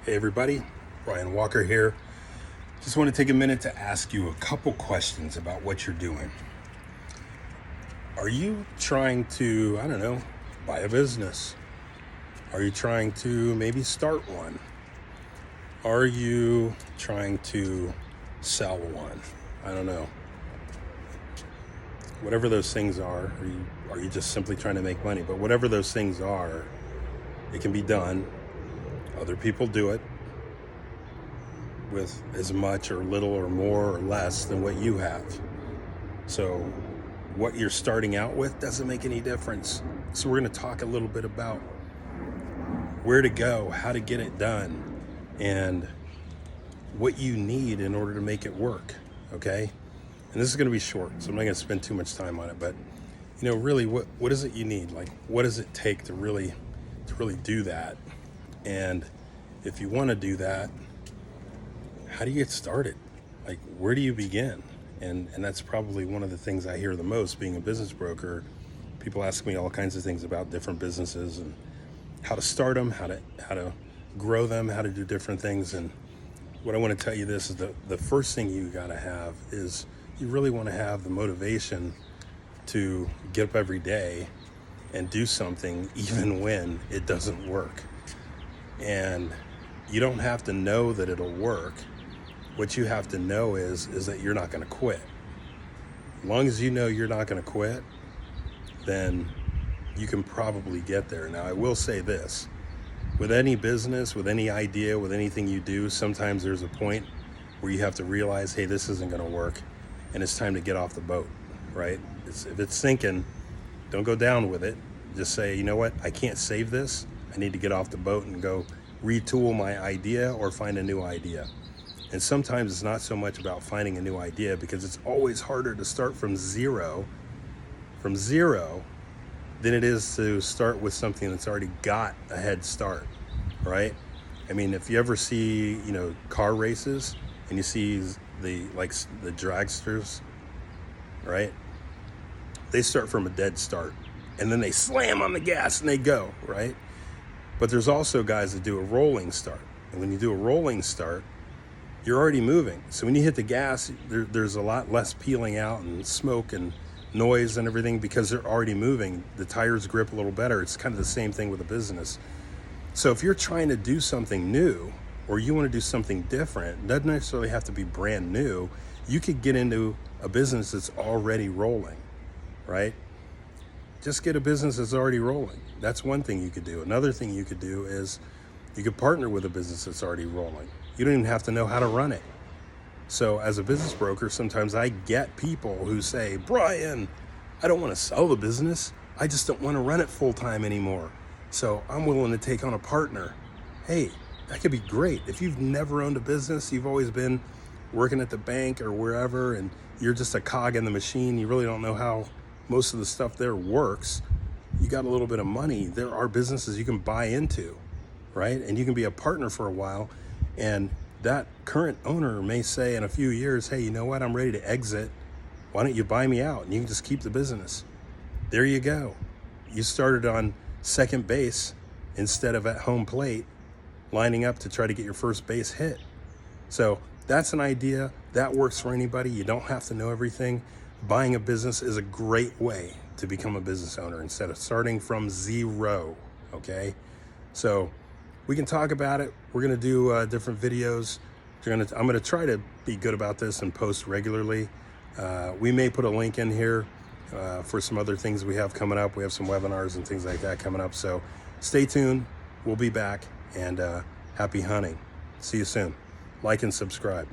Hey everybody, Ryan Walker here. Just want to take a minute to ask you a couple questions about what you're doing. Are you trying to, buy a business? Are you trying to maybe start one? Are you trying to sell one? I don't know. Whatever those things are you just simply trying to make money? But whatever those things are, it can be done. Other people do it with as much or little or more or less than what you have. So what you're starting out with doesn't make any difference. So we're going to talk a little bit about where to go, how to get it done, and what you need in order to make it work, okay? And this is going to be short, so I'm not going to spend too much time on it, but really what is it you need? Like, what does it take to really do that? And if you want to do that, how do you get started? Like, where do you begin? And that's probably one of the things I hear the most being a business broker. People ask me all kinds of things about different businesses and how to start them, how to grow them, how to do different things. And what I want to tell you this is the first thing you got to have is you really want to have the motivation to get up every day and do something even when it doesn't work. And you don't have to know that it'll work. What you have to know is that you're not going to quit. As long as you know you're not going to quit, then you can probably get there. Now, I will say this. With any business, with any idea, with anything you do, sometimes there's a point where you have to realize, hey, this isn't going to work, and it's time to get off the boat, right? If it's sinking, don't go down with it. Just say, you know what, I can't save this. I need to get off the boat and go retool my idea or find a new idea. And sometimes it's not so much about finding a new idea, because it's always harder to start from zero than it is to start with something that's already got a head start, right? I mean, if you ever see, car races and you see the dragsters, right? They start from a dead start and then they slam on the gas and they go, right? But there's also guys that do a rolling start. And when you do a rolling start, you're already moving. So when you hit the gas, there's a lot less peeling out and smoke and noise and everything, because they're already moving. The tires grip a little better. It's kind of the same thing with a business. So if you're trying to do something new, or you want to do something different, it doesn't necessarily have to be brand new. You could get into a business that's already rolling, right? Just get a business that's already rolling. That's one thing you could do. Another thing you could do is you could partner with a business that's already rolling. You don't even have to know how to run it. So as a business broker, sometimes I get people who say, Brian, I don't want to sell the business. I just don't want to run it full time anymore. So I'm willing to take on a partner. Hey, that could be great. If you've never owned a business, you've always been working at the bank or wherever, and you're just a cog in the machine. You really don't know how most of the stuff there works. You got a little bit of money. There are businesses you can buy into, right? And you can be a partner for a while. And that current owner may say in a few years, hey, you know what? I'm ready to exit. Why don't you buy me out? And you can just keep the business. There you go. You started on second base instead of at home plate, lining up to try to get your first base hit. So that's an idea that works for anybody. You don't have to know everything. Buying a business is a great way to become a business owner instead of starting from zero, okay? So we can talk about it. We're gonna do different videos. I'm gonna try to be good about this and post regularly. We may put a link in here for some other things we have coming up. We have some webinars and things like that coming up. So stay tuned. We'll be back, and happy hunting. See you soon. Like and subscribe.